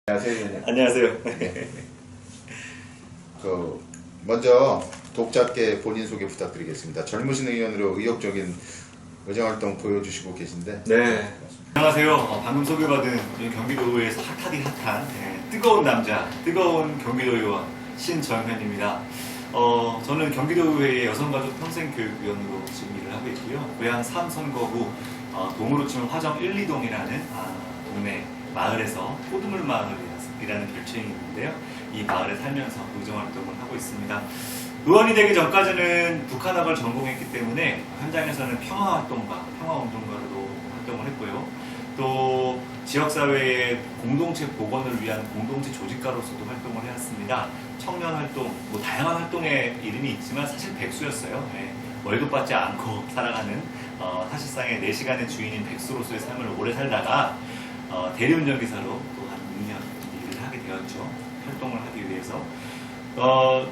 안녕하세요. 안녕하세요. 먼저 독자께 본인 소개 부탁드리겠습니다. 젊으신 의원으로 의욕적인 의정활동 보여주시고 계신데. 네. 안녕하세요. 방금 소개받은 경기도의회에서 핫하디 핫한 뜨거운 남자, 뜨거운 경기도의원 신정현입니다. 저는 경기도의회의 여성가족 평생교육위원으로 지금 일을 하고 있고요. 고향 3선거구 동으로 치면 화정 1, 2동이라는 동네 마을에서 호두물 마을이라는 별칭이 있는데요. 이 마을에 살면서 의정활동을 하고 있습니다. 의원이 되기 전까지는 북한학을 전공했기 때문에 현장에서는 평화활동가, 평화운동가로 활동을 했고요. 또 지역사회의 공동체 복원을 위한 공동체 조직가로서도 활동을 해왔습니다. 청년활동, 다양한 활동의 이름이 있지만 사실 백수였어요. 월급 받지 않고 살아가는 사실상의 4시간의 주인인 백수로서의 삶을 오래 살다가 대리운전기사로 또 한 6년 일을 하게 되었죠. 활동을 하기 위해서.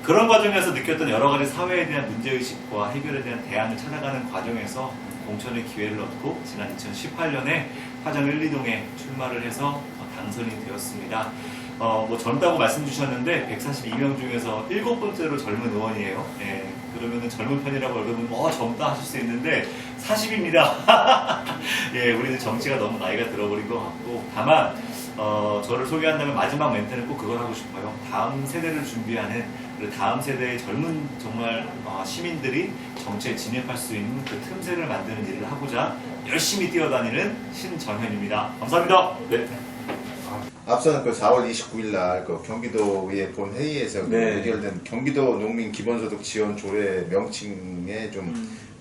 그런 과정에서 느꼈던 여러 가지 사회에 대한 문제의식과 해결에 대한 대안을 찾아가는 과정에서 공천의 기회를 얻고 지난 2018년에 화정 1, 2동에 출마를 해서 당선이 되었습니다. 젊다고 말씀 주셨는데 142명 중에서 7번째로 젊은 의원이에요. 그러면은 젊은 편이라고 여러분 젊다 하실 수 있는데 40입니다. 우리는 정치가 너무 나이가 들어버린 것 같고, 다만 저를 소개한다면 마지막 멘트는 꼭 그걸 하고 싶어요. 다음 세대를 준비하는, 그리고 다음 세대의 젊은 정말 시민들이 정치에 진입할 수 있는 그 틈새를 만드는 일을 하고자 열심히 뛰어다니는 신정현입니다. 감사합니다. 네. 앞서는 4월 29일 날 경기도의 본 회의에서 의결된 경기도 농민 기본소득 지원 조례 명칭에 좀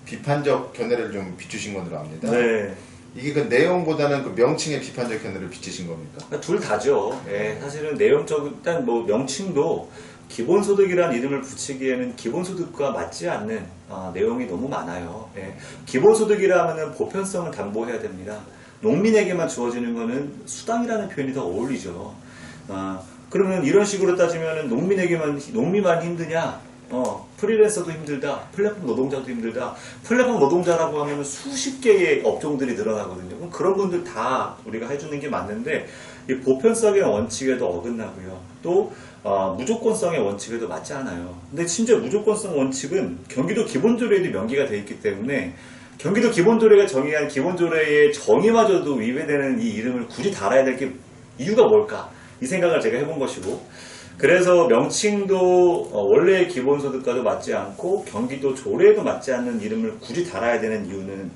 비판적 견해를 좀 비추신 것으로 압니다. 네. 이게 그 내용보다는 명칭에 비판적 견해를 비추신 겁니까? 둘 다죠. 사실은 일단 명칭도 기본소득이라는 이름을 붙이기에는 기본소득과 맞지 않는 내용이 너무 많아요. 기본소득이라 하면은 보편성을 담보해야 됩니다. 농민에게만 주어지는 것은 수당이라는 표현이 더 어울리죠. 그러면 이런 식으로 따지면 농민만 힘드냐? 프리랜서도 힘들다. 플랫폼 노동자도 힘들다. 플랫폼 노동자라고 하면 수십 개의 업종들이 늘어나거든요. 그럼 그런 분들 다 우리가 해주는 게 맞는데, 이 보편성의 원칙에도 어긋나고요. 또 무조건성의 원칙에도 맞지 않아요. 근데 심지어 무조건성 원칙은 경기도 기본조례에도 명기가 되어 있기 때문에 경기도 기본조례가 정의한 기본조례의 정의마저도 위배되는 이 이름을 굳이 달아야 될 게 이유가 뭘까? 이 생각을 제가 해본 것이고, 그래서 명칭도 원래의 기본소득과도 맞지 않고 경기도 조례에도 맞지 않는 이름을 굳이 달아야 되는 이유는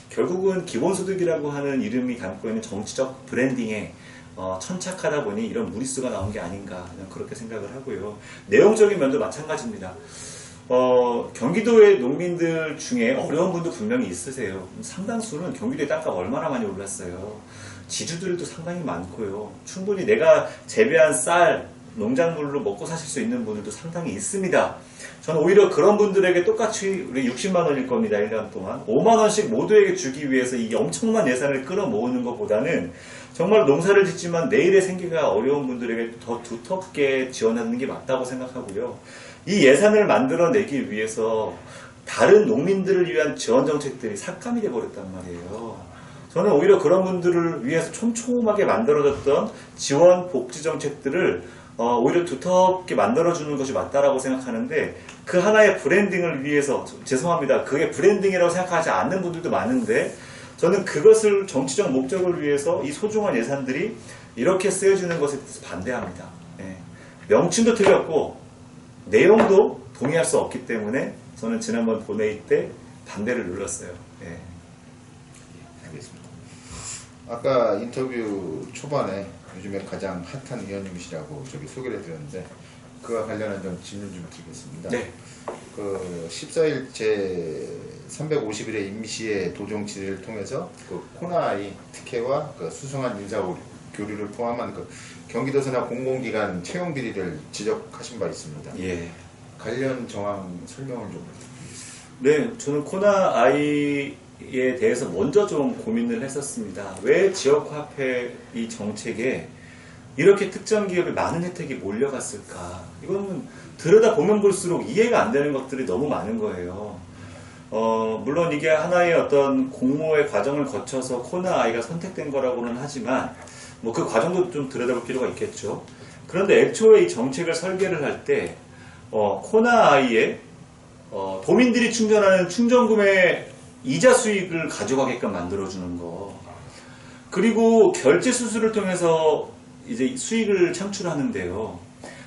결국은 기본소득이라고 하는 이름이 담고 있는 정치적 브랜딩에 천착하다 보니 이런 무리수가 나온 게 아닌가, 그렇게 생각을 하고요. 내용적인 면도 마찬가지입니다. 경기도의 농민들 중에 어려운 분도 분명히 있으세요. 상당수는 경기도의 땅값 얼마나 많이 올랐어요. 지주들도 상당히 많고요. 충분히 내가 재배한 쌀, 농작물로 먹고 사실 수 있는 분들도 상당히 있습니다. 저는 오히려 그런 분들에게 똑같이 우리 60만 원일 겁니다. 1년 동안 5만 원씩 모두에게 주기 위해서 이 엄청난 예산을 끌어모으는 것보다는 정말 농사를 짓지만 내일의 생계가 어려운 분들에게 더 두텁게 지원하는 게 맞다고 생각하고요. 이 예산을 만들어내기 위해서 다른 농민들을 위한 지원 정책들이 삭감이 돼버렸단 말이에요. 저는 오히려 그런 분들을 위해서 촘촘하게 만들어졌던 지원 복지 정책들을 오히려 두텁게 만들어주는 것이 맞다라고 생각하는데, 그 하나의 브랜딩을 위해서, 죄송합니다, 그게 브랜딩이라고 생각하지 않는 분들도 많은데, 저는 그것을 정치적 목적을 위해서 이 소중한 예산들이 이렇게 쓰여지는 것에 대해서 반대합니다. 명칭도 틀렸고 내용도 동의할 수 없기 때문에 저는 지난번 본회의 때 반대를 눌렀어요. 알겠습니다. 아까 인터뷰 초반에 요즘에 가장 핫한 의원님이시라고 소개를 해드렸는데, 그와 관련한 좀 질문 좀 드리겠습니다. 네. 14일 제 350일의 임시의 도정 질의를 통해서 코나아이 특혜와 수승한 인사 교류를 포함한 경기도 산하 공공기관 채용 비리를 지적하신 바 있습니다. 관련 정황 설명을 좀 부탁드리겠습니다. 네, 저는 코나아이에 대해서 먼저 좀 고민을 했었습니다. 왜 지역화폐 이 정책에 이렇게 특정 기업에 많은 혜택이 몰려갔을까? 이거는 들여다보면 볼수록 이해가 안 되는 것들이 너무 많은 거예요. 물론 이게 하나의 어떤 공모의 과정을 거쳐서 코나아이가 선택된 거라고는 하지만 뭐 그 과정도 좀 들여다볼 필요가 있겠죠. 그런데 애초에 이 정책을 설계를 할 때 코나아이의 도민들이 충전하는 충전금의 이자 수익을 가져가게끔 만들어주는 거, 그리고 결제 수수를 통해서 이제 수익을 창출하는데요.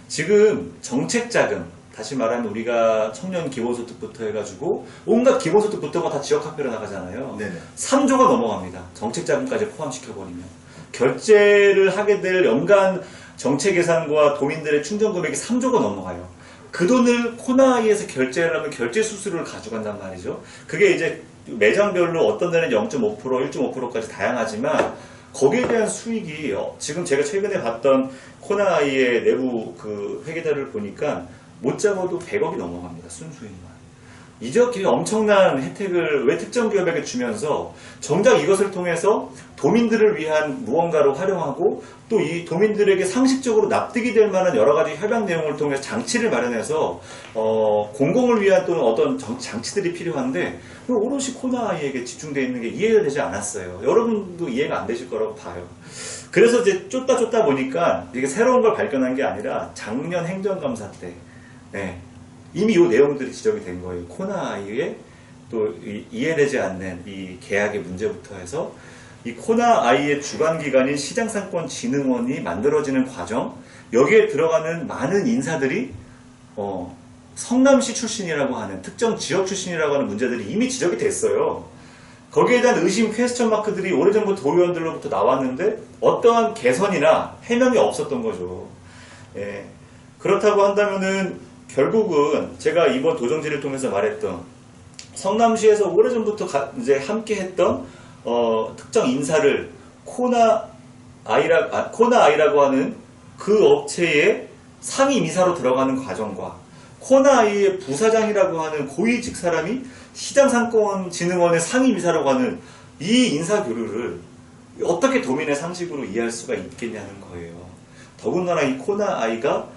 지금 정책 자금, 다시 말하면 우리가 청년 기본소득부터 해가지고 온갖 기본소득부터가 다 지역화폐로 나가잖아요. 네네. 3조가 넘어갑니다. 정책 자금까지 포함시켜버리면. 결제를 하게 될 연간 정책 예산과 도민들의 충전 금액이 3조가 넘어가요. 그 돈을 코나아이에서 결제를 하면 결제 수수료를 가져간단 말이죠. 그게 이제 매장별로 어떤 데는 0.5%, 1.5%까지 다양하지만 거기에 대한 수익이 지금 제가 최근에 봤던 코나아이의 내부 그 회계자를 보니까 못 잡아도 100억이 넘어갑니다. 순수익만. 이렇게 엄청난 혜택을 왜 특정 기업에게 주면서 정작 이것을 통해서 도민들을 위한 무언가로 활용하고 또 이 도민들에게 상식적으로 납득이 될 만한 여러 가지 협약 내용을 통해서 장치를 마련해서 공공을 위한 또는 어떤 장치들이 필요한데 오롯이 코나아이에게 집중되어 있는 게 이해가 되지 않았어요. 여러분도 이해가 안 되실 거라고 봐요. 그래서 이제 쫓다 보니까 이게 새로운 걸 발견한 게 아니라 작년 행정감사 때 이미 이 내용들이 지적이 된 거예요. 코나아이의 또 이해되지 않는 이 계약의 문제부터 해서 이 코나아이의 주관기관인 시장상권진흥원이 만들어지는 과정, 여기에 들어가는 많은 인사들이 성남시 출신이라고 하는 특정 지역 출신이라고 하는 문제들이 이미 지적이 됐어요. 거기에 대한 의심 퀘스천 마크들이 오래전부터 도의원들로부터 나왔는데 어떠한 개선이나 해명이 없었던 거죠. 그렇다고 한다면은 결국은 제가 이번 도정지를 통해서 말했던 성남시에서 오래전부터 이제 함께 했던 특정 인사를 코나아이라고 하는 그 업체의 상임이사로 들어가는 과정과 코나아이의 부사장이라고 하는 고위직 사람이 시장상권진흥원의 상임이사라고 하는 이 인사교류를 어떻게 도민의 상식으로 이해할 수가 있겠냐는 거예요. 더군다나 이 코나아이가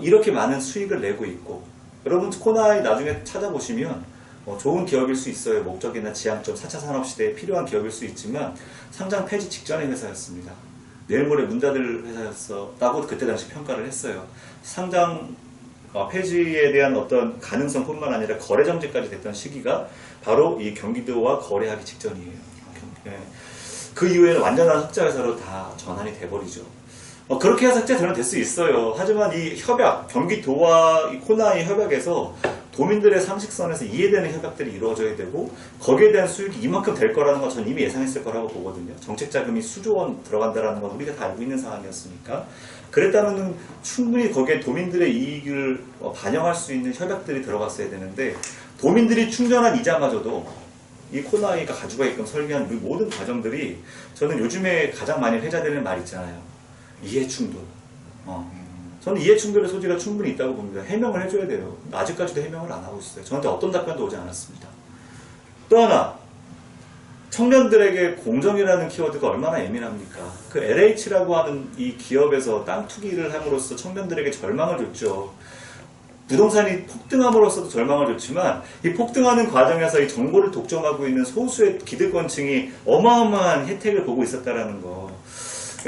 이렇게 많은 수익을 내고 있고, 여러분 코나아이 나중에 찾아보시면 좋은 기업일 수 있어요. 목적이나 지향점 4차 산업시대에 필요한 기업일 수 있지만 상장 폐지 직전의 회사였습니다. 내일 모레 문 닫을 회사였다고 그때 당시 평가를 했어요. 상장 폐지에 대한 어떤 가능성 뿐만 아니라 거래 정지까지 됐던 시기가 바로 이 경기도와 거래하기 직전이에요. 그 이후에는 완전한 흑자 회사로 다 전환이 돼버리죠. 그렇게 해서 흑자 전환될 수 있어요. 하지만 이 협약, 경기도와 이 코나아이 협약에서 도민들의 상식선에서 이해되는 협약들이 이루어져야 되고 거기에 대한 수익이 이만큼 될 거라는 건 전 이미 예상했을 거라고 보거든요. 정책 자금이 수조 원 들어간다는 건 우리가 다 알고 있는 상황이었으니까. 그랬다면 충분히 거기에 도민들의 이익을 반영할 수 있는 협약들이 들어갔어야 되는데 도민들이 충전한 이자마저도 이 코나아이가 가져가게끔 설계한 그 모든 과정들이 저는 요즘에 가장 많이 회자되는 말 있잖아요. 이해충돌. 저는 이해충돌의 소지가 충분히 있다고 봅니다. 해명을 해줘야 돼요. 아직까지도 해명을 안 하고 있어요. 저한테 어떤 답변도 오지 않았습니다. 또 하나, 청년들에게 공정이라는 키워드가 얼마나 예민합니까? 그 LH라고 하는 이 기업에서 땅 투기를 함으로써 청년들에게 절망을 줬죠. 부동산이 폭등함으로써도 절망을 줬지만 이 폭등하는 과정에서 이 정보를 독점하고 있는 소수의 기득권층이 어마어마한 혜택을 보고 있었다라는 거.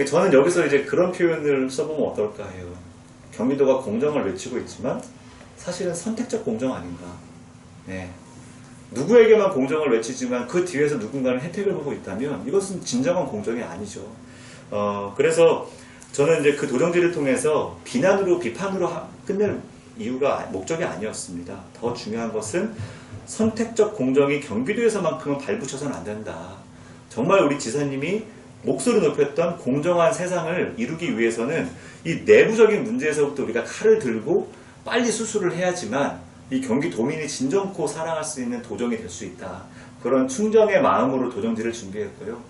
저는 여기서 이제 그런 표현을 써보면 어떨까 해요. 경기도가 공정을 외치고 있지만 사실은 선택적 공정 아닌가. 누구에게만 공정을 외치지만 그 뒤에서 누군가는 혜택을 보고 있다면 이것은 진정한 공정이 아니죠. 그래서 저는 이제 그 도정지를 통해서 비난으로 비판으로 끝낼 이유가 목적이 아니었습니다. 더 중요한 것은 선택적 공정이 경기도에서만큼은 발붙여서는 안 된다. 정말 우리 지사님이 목소리 높였던 공정한 세상을 이루기 위해서는 이 내부적인 문제에서부터 우리가 칼을 들고 빨리 수술을 해야지만 이 경기도민이 진정코 사랑할 수 있는 도정이 될 수 있다. 그런 충정의 마음으로 도정지를 준비했고요.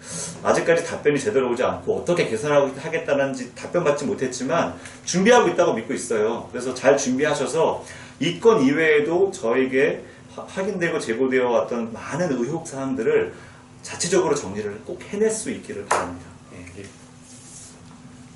아직까지 답변이 제대로 오지 않고 어떻게 개선하겠다는지 답변받지 못했지만 준비하고 있다고 믿고 있어요. 그래서 잘 준비하셔서 이 건 이외에도 저에게 확인되고 제보되어 왔던 많은 의혹사항들을 자체적으로 정리를 꼭 해낼 수 있기를 바랍니다.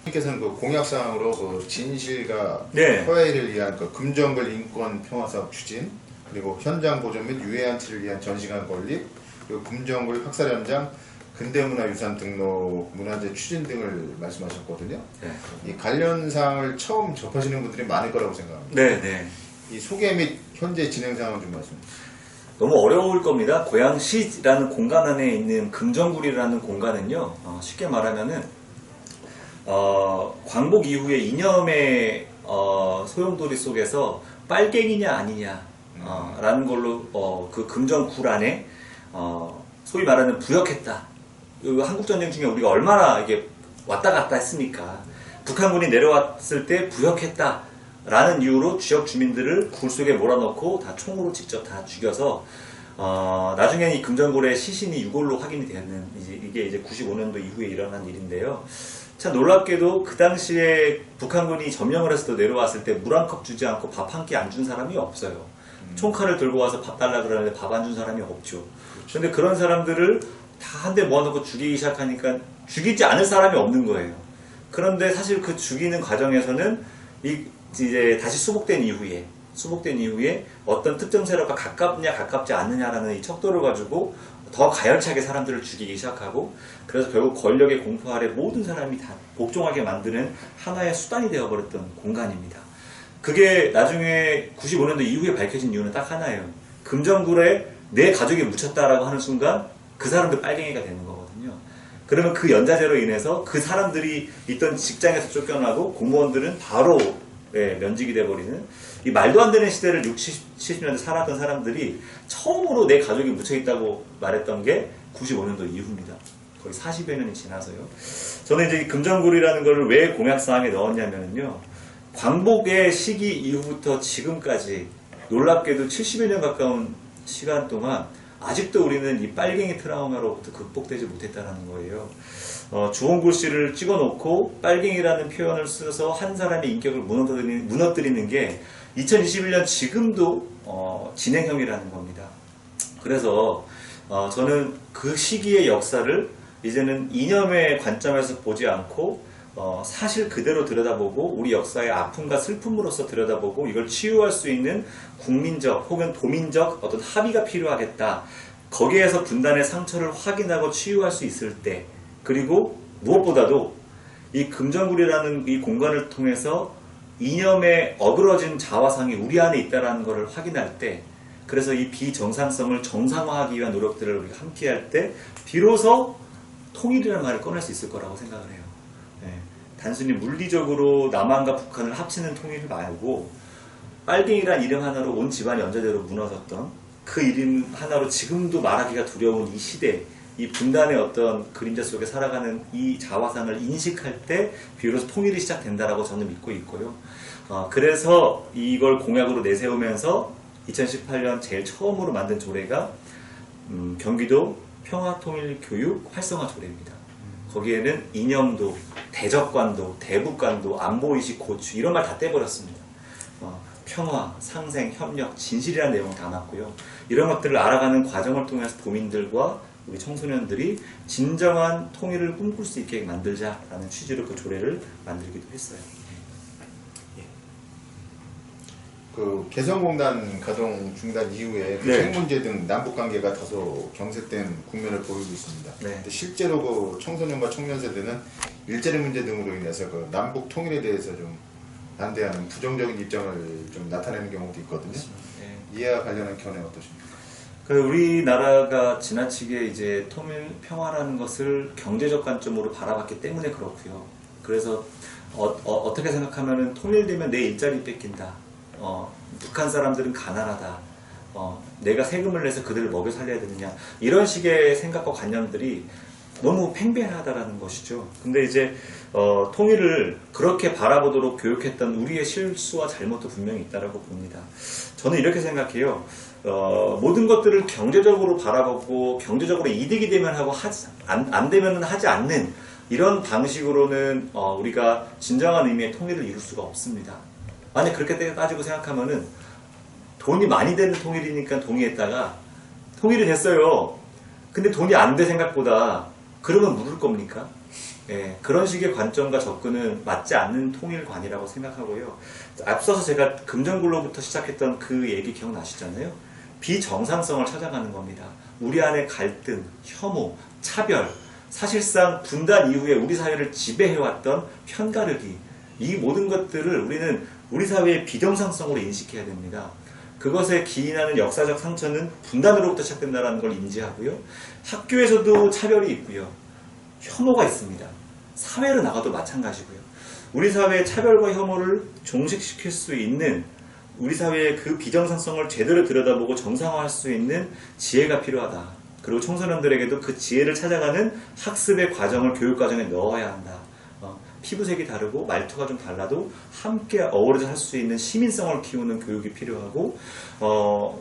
님께서는 그 공약사항으로 그 진실과 네. 화해를 위한 그 금정글 인권 평화사업 추진, 그리고 현장 보존 및 유해 안치를 위한 전시관 건립, 그리고 금정글 학살 현장 근대문화유산 등록, 문화재 추진 등을 말씀하셨거든요. 네. 이 관련 사항을 처음 접하시는 분들이 많을 거라고 생각합니다. 네, 네. 이 소개 및 현재 진행 상황을 좀 말씀해 주세요. 너무 어려울 겁니다. 고양시라는 공간 안에 있는 금정굴이라는 공간은요, 쉽게 말하면은, 광복 이후에 이념의 소용돌이 속에서 빨갱이냐 아니냐, 라는 걸로, 그 금정굴 안에, 소위 말하는 부역했다. 한국전쟁 중에 우리가 얼마나 이게 왔다 갔다 했습니까? 북한군이 내려왔을 때 부역했다. 라는 이유로 지역 주민들을 굴 속에 몰아넣고 다 총으로 직접 다 죽여서 나중에 이 금정굴의 시신이 유골로 확인이 되는 이게 이제 95년도 이후에 일어난 일인데요. 참 놀랍게도 그 당시에 북한군이 점령을 해서 내려왔을 때 물 한 컵 주지 않고 밥 한 끼 안 준 사람이 없어요. 총칼을 들고 와서 밥 달라 그러는데 밥 안 준 사람이 없죠. 그런데 그런 사람들을 다 한 대 모아놓고 죽이기 시작하니까 죽이지 않을 사람이 없는 거예요. 그런데 사실 그 죽이는 과정에서는 이제 다시 수복된 이후에 어떤 특정 세력과 가깝냐 가깝지 않느냐라는 이 척도를 가지고 더 가열차게 사람들을 죽이기 시작하고, 그래서 결국 권력의 공포 아래 모든 사람이 다 복종하게 만드는 하나의 수단이 되어버렸던 공간입니다. 그게 나중에 95년도 이후에 밝혀진 이유는 딱 하나예요. 금정굴에 내 가족이 묻혔다라고 하는 순간 그 사람도 빨갱이가 되는 거거든요. 그러면 그 연자제로 인해서 그 사람들이 있던 직장에서 쫓겨나고 공무원들은 바로 면직이 돼버리는 이 말도 안 되는 시대를 60, 70년대 살았던 사람들이 처음으로 내 가족이 묻혀있다고 말했던 게 95년도 이후입니다. 거의 40여 년이 지나서요. 저는 이제 이 금정굴이라는 걸 왜 공약사항에 넣었냐면요. 광복의 시기 이후부터 지금까지 놀랍게도 70여 년 가까운 시간 동안 아직도 우리는 이 빨갱이 트라우마로부터 극복되지 못했다는 거예요. 주홍글씨를 찍어놓고 빨갱이라는 표현을 써서 한 사람의 인격을 무너뜨리는 게 2021년 지금도 진행형이라는 겁니다. 그래서 저는 그 시기의 역사를 이제는 이념의 관점에서 보지 않고 사실 그대로 들여다보고 우리 역사의 아픔과 슬픔으로서 들여다보고 이걸 치유할 수 있는 국민적 혹은 도민적 어떤 합의가 필요하겠다. 거기에서 분단의 상처를 확인하고 치유할 수 있을 때, 그리고 무엇보다도 이 금정굴이라는 이 공간을 통해서 이념의 어그러진 자화상이 우리 안에 있다는 것을 확인할 때, 그래서 이 비정상성을 정상화하기 위한 노력들을 우리가 함께 할 때 비로소 통일이라는 말을 꺼낼 수 있을 거라고 생각을 해요. 단순히 물리적으로 남한과 북한을 합치는 통일 말고 빨갱이란 이름 하나로 온 집안이 연좌제로 무너졌던 그 이름 하나로 지금도 말하기가 두려운 이 시대, 이 분단의 어떤 그림자 속에 살아가는 이 자화상을 인식할 때 비로소 통일이 시작된다라고 저는 믿고 있고요. 그래서 이걸 공약으로 내세우면서 2018년 제일 처음으로 만든 조례가 경기도 평화통일교육 활성화 조례입니다. 거기에는 이념도, 대적관도, 대북관도, 안보의식 고취 이런 말 다 떼버렸습니다. 평화, 상생, 협력, 진실이라는 내용을 담았고요. 이런 것들을 알아가는 과정을 통해서 도민들과 우리 청소년들이 진정한 통일을 꿈꿀 수 있게 만들자라는 취지로 그 조례를 만들기도 했어요. 그 개성공단 가동 중단 이후에 그 책 문제 등 남북 관계가 다소 경색된 국면을 보이고 있습니다. 근데 실제로 그 청소년과 청년 세대는 일자리 문제 등으로 인해서 그 남북 통일에 대해서 좀 반대하는 부정적인 입장을 좀 나타내는 경우도 있거든요. 이와 관련한 견해 어떠십니까? 우리나라가 지나치게 이제 통일 평화라는 것을 경제적 관점으로 바라봤기 때문에 그렇고요. 그래서 어떻게 생각하면은 통일되면 내 일자리 뺏긴다. 북한 사람들은 가난하다. 내가 세금을 내서 그들을 먹여 살려야 되느냐. 이런 식의 생각과 관념들이 너무 팽배하다라는 것이죠. 근데 이제 통일을 그렇게 바라보도록 교육했던 우리의 실수와 잘못도 분명히 있다라고 봅니다. 저는 이렇게 생각해요. 모든 것들을 경제적으로 바라보고 경제적으로 이득이 되면 하고 안 되면 하지 않는 이런 방식으로는 우리가 진정한 의미의 통일을 이룰 수가 없습니다. 만약 그렇게 따지고 생각하면은 돈이 많이 되는 통일이니까 동의했다가 통일이 됐어요. 근데 돈이 안 돼 생각보다 그러면 물을 겁니까? 그런 식의 관점과 접근은 맞지 않는 통일관이라고 생각하고요. 앞서서 제가 금정굴로부터 시작했던 그 얘기 기억나시잖아요. 비정상성을 찾아가는 겁니다. 우리 안에 갈등, 혐오, 차별 사실상 분단 이후에 우리 사회를 지배해왔던 편가르기, 이 모든 것들을 우리는 우리 사회의 비정상성으로 인식해야 됩니다. 그것에 기인하는 역사적 상처는 분단으로부터 시작된다는 걸 인지하고요. 학교에서도 차별이 있고요. 혐오가 있습니다. 사회로 나가도 마찬가지고요. 우리 사회의 차별과 혐오를 종식시킬 수 있는, 우리 사회의 그 비정상성을 제대로 들여다보고 정상화할 수 있는 지혜가 필요하다. 그리고 청소년들에게도 그 지혜를 찾아가는 학습의 과정을 교육과정에 넣어야 한다. 피부색이 다르고 말투가 좀 달라도 함께 어우러져 할 수 있는 시민성을 키우는 교육이 필요하고,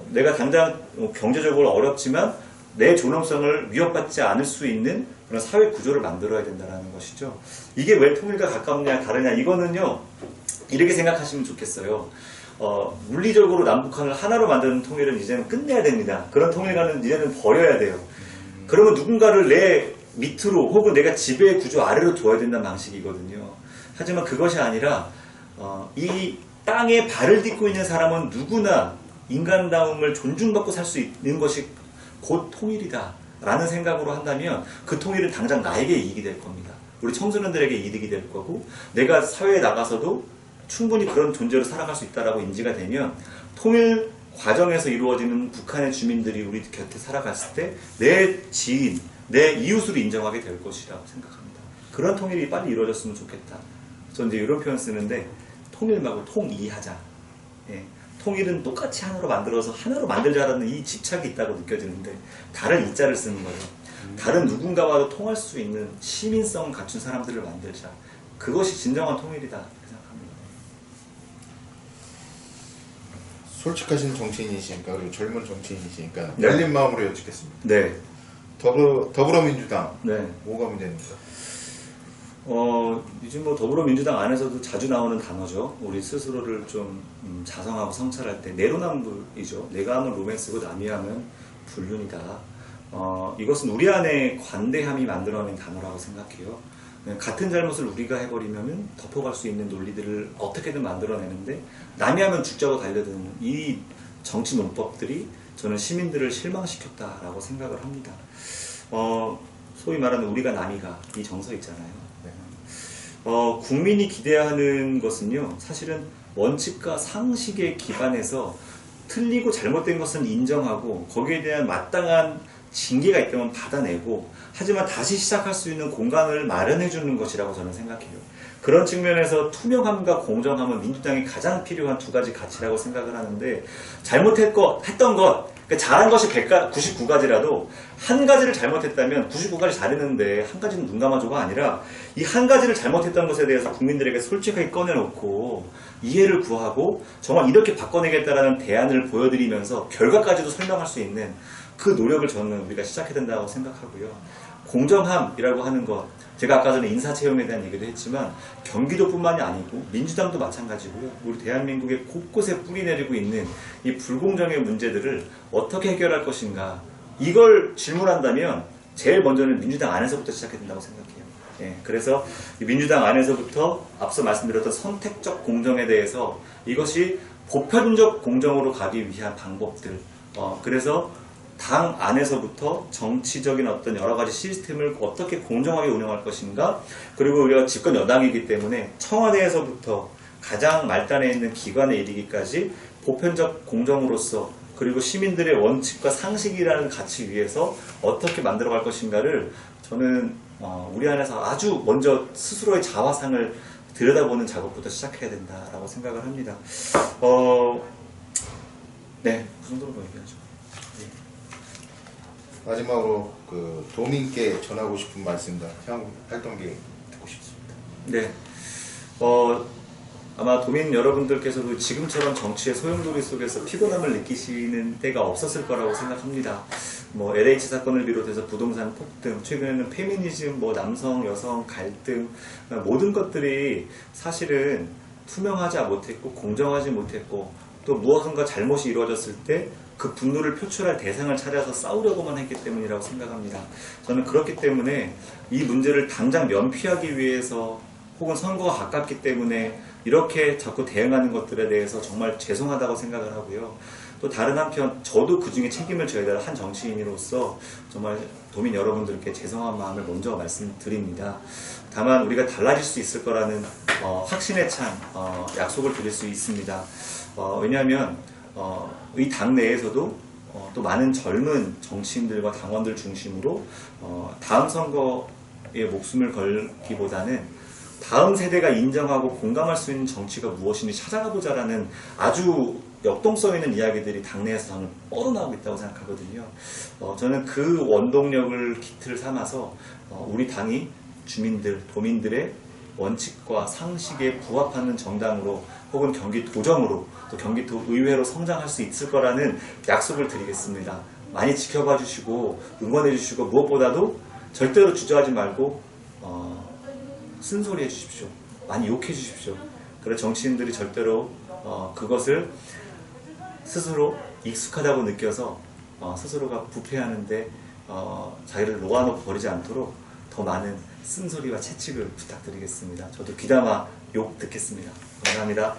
내가 당장 경제적으로 어렵지만 내 존엄성을 위협받지 않을 수 있는 그런 사회 구조를 만들어야 된다는 것이죠. 이게 왜 통일과 가깝냐 다르냐, 이거는요 이렇게 생각하시면 좋겠어요. 물리적으로 남북한을 하나로 만드는 통일은 이제는 끝내야 됩니다. 그런 통일관은 이제는 버려야 돼요. 그러면 누군가를 내 밑으로 혹은 내가 지배의 구조 아래로 둬야 된다는 방식이거든요. 하지만 그것이 아니라 이 땅에 발을 딛고 있는 사람은 누구나 인간다움을 존중받고 살 수 있는 것이 곧 통일이다 라는 생각으로 한다면 그 통일은 당장 나에게 이익이 될 겁니다. 우리 청소년들에게 이득이 될 거고, 내가 사회에 나가서도 충분히 그런 존재로 살아갈 수 있다라고 인지가 되면 통일 과정에서 이루어지는 북한의 주민들이 우리 곁에 살아갔을 때 내 지인, 내 이웃으로 인정하게 될 것이라고 생각합니다. 그런 통일이 빨리 이루어졌으면 좋겠다. 저는 이제 이런 표현 쓰는데, 통일 말고 통이하자. 예. 통일은 똑같이 하나로 만들어서 하나로 만들자라는 이 집착이 있다고 느껴지는데, 다른 이자를 쓰는 거예요. 다른 누군가와도 통할 수 있는 시민성 갖춘 사람들을 만들자. 그것이 진정한 통일이다 이렇게 생각합니다. 솔직하신 정치인이시니까, 그리고 젊은 정치인이시니까 네. 열린 마음으로 여쭙겠습니다. 네. 더불어민주당 네. 뭐가 문제입니까? 요즘 뭐 더불어민주당 안에서도 자주 나오는 단어죠. 우리 스스로를 좀 자성하고 성찰할 때 내로남불이죠. 내가 하면 로맨스고 남이 하면 불륜이다. 이것은 우리 안에 관대함이 만들어낸 단어라고 생각해요. 같은 잘못을 우리가 해버리면 덮어갈 수 있는 논리들을 어떻게든 만들어내는데, 남이 하면 죽자고 달려드는 이 정치 논법들이 저는 시민들을 실망시켰다라고 생각을 합니다. 소위 말하는 우리가 남이가, 이 정서 있잖아요. 국민이 기대하는 것은요, 사실은 원칙과 상식에 기반해서 틀리고 잘못된 것은 인정하고 거기에 대한 마땅한 징계가 있다면 받아내고, 하지만 다시 시작할 수 있는 공간을 마련해 주는 것이라고 저는 생각해요. 그런 측면에서 투명함과 공정함은 민주당이 가장 필요한 두 가지 가치라고 생각을 하는데, 잘못했던 것, 그러니까 잘한 것이 99가지라도 한 가지를 잘못했다면 99가지 잘했는데 한 가지는 눈 감아줘가 아니라, 이 한 가지를 잘못했던 것에 대해서 국민들에게 솔직하게 꺼내놓고 이해를 구하고 정말 이렇게 바꿔내겠다라는 대안을 보여드리면서 결과까지도 설명할 수 있는 그 노력을 저는 우리가 시작해야 된다고 생각하고요. 공정함이라고 하는 것, 제가 아까 전에 인사채용에 대한 얘기도 했지만 경기도뿐만이 아니고 민주당도 마찬가지고요. 우리 대한민국의 곳곳에 뿌리내리고 있는 이 불공정의 문제들을 어떻게 해결할 것인가, 이걸 질문한다면 제일 먼저는 민주당 안에서부터 시작해야 된다고 생각해요. 예, 그래서 민주당 안에서부터 앞서 말씀드렸던 선택적 공정에 대해서 이것이 보편적 공정으로 가기 위한 방법들, 그래서 당 안에서부터 정치적인 어떤 여러 가지 시스템을 어떻게 공정하게 운영할 것인가, 그리고 우리가 집권 여당이기 때문에 청와대에서부터 가장 말단에 있는 기관에 이르기까지 보편적 공정으로서, 그리고 시민들의 원칙과 상식이라는 가치 위에서 어떻게 만들어갈 것인가를 저는 우리 안에서 아주 먼저 스스로의 자화상을 들여다보는 작업부터 시작해야 된다라고 생각을 합니다. 네, 그 정도로 얘기하죠. 마지막으로 그 도민께 전하고 싶은 말씀과 향후 활동 계획 듣고 싶습니다. 네. 아마 도민 여러분들께서도 지금처럼 정치의 소용돌이 속에서 피곤함을 느끼시는 때가 없었을 거라고 생각합니다. 뭐 LH 사건을 비롯해서 부동산 폭등, 최근에는 페미니즘, 뭐 남성, 여성 갈등, 모든 것들이 사실은 투명하지 못했고 공정하지 못했고, 또 무엇인가 잘못이 이루어졌을 때 그 분노를 표출할 대상을 찾아서 싸우려고만 했기 때문이라고 생각합니다. 저는 그렇기 때문에 이 문제를 당장 면피하기 위해서, 혹은 선거가 가깝기 때문에 이렇게 자꾸 대응하는 것들에 대해서 정말 죄송하다고 생각을 하고요. 또 다른 한편 저도 그 중에 책임을 져야 될 한 정치인으로서 정말 도민 여러분들께 죄송한 마음을 먼저 말씀드립니다. 다만 우리가 달라질 수 있을 거라는 확신에 찬 약속을 드릴 수 있습니다. 왜냐하면 이 당내에서도 또 많은 젊은 정치인들과 당원들 중심으로 다음 선거에 목숨을 걸기보다는 다음 세대가 인정하고 공감할 수 있는 정치가 무엇인지 찾아가 보자라는 아주 역동성 있는 이야기들이 당내에서 저는 뻗어나오고 있다고 생각하거든요. 저는 그 원동력을 기틀 삼아서 우리 당이 주민들, 도민들의 원칙과 상식에 부합하는 정당으로 혹은 경기도정으로 또 경기도의회로 성장할 수 있을 거라는 약속을 드리겠습니다. 많이 지켜봐 주시고 응원해 주시고 무엇보다도 절대로 주저하지 말고 쓴소리 해 주십시오. 많이 욕해 주십시오. 그래 정치인들이 절대로 그것을 스스로 익숙하다고 느껴서 스스로가 부패하는데 자기를 놓아놓고 버리지 않도록 더 많은 쓴소리와 채찍을 부탁드리겠습니다. 저도 귀담아 욕 듣겠습니다. 감사합니다.